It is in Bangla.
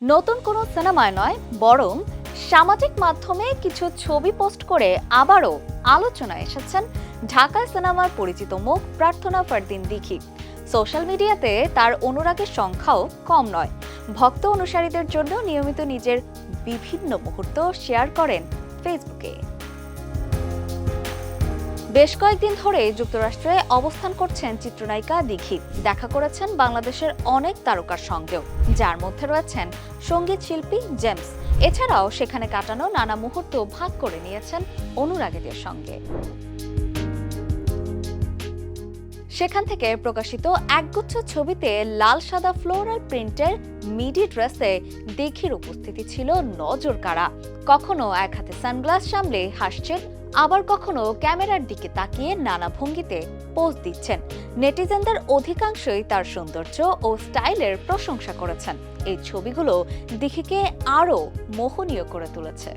নতুন কোনো সিনেমায় নয়, বরং সামাজিক মাধ্যমে কিছু ছবি পোস্ট করে আবারও আলোচনায় এসেছেন ঢাকা সিনেমার পরিচিত মুখ প্রার্থনা ফারদিন দিঘি। সোশ্যাল মিডিয়াতে তার অনুরাগের সংখ্যাও কম নয়। ভক্ত অনুসারীদের জন্য নিয়মিত নিজের বিভিন্ন মুহূর্ত শেয়ার করেন ফেসবুকে। বেশ কয়েকদিন ধরে যুক্তরাষ্ট্রে অবস্থান করছেন চিত্রনায়িকা দিঘি। দেখা করেছেন বাংলাদেশের অনেক তারকার সঙ্গেও, যার মধ্যে রয়েছেন সঙ্গীত শিল্পী জেমস। এছাড়াও সেখানে কাটানো নানা মুহূর্ত ভাগ করে নিয়েছেন অনুরাগীদের সঙ্গে। সেখান থেকে প্রকাশিত একগুচ্ছ ছবিতে লাল সাদা ফ্লোরাল প্রিন্টের মিডি ড্রেসে দিঘির উপস্থিতি ছিল নজর কাড়া। কখনো এক হাতে সানগ্লাস সামলে হাসছেন, আবার কখনো ক্যামেরার দিকে তাকিয়ে নানা ভঙ্গিতে পোজ দিচ্ছেন। নেটিজেনদের অধিকাংশই তার সৌন্দর্য ও স্টাইলের প্রশংসা করেছেন। এই ছবিগুলো দিঘিকে আরও মোহনীয় করে তুলেছে।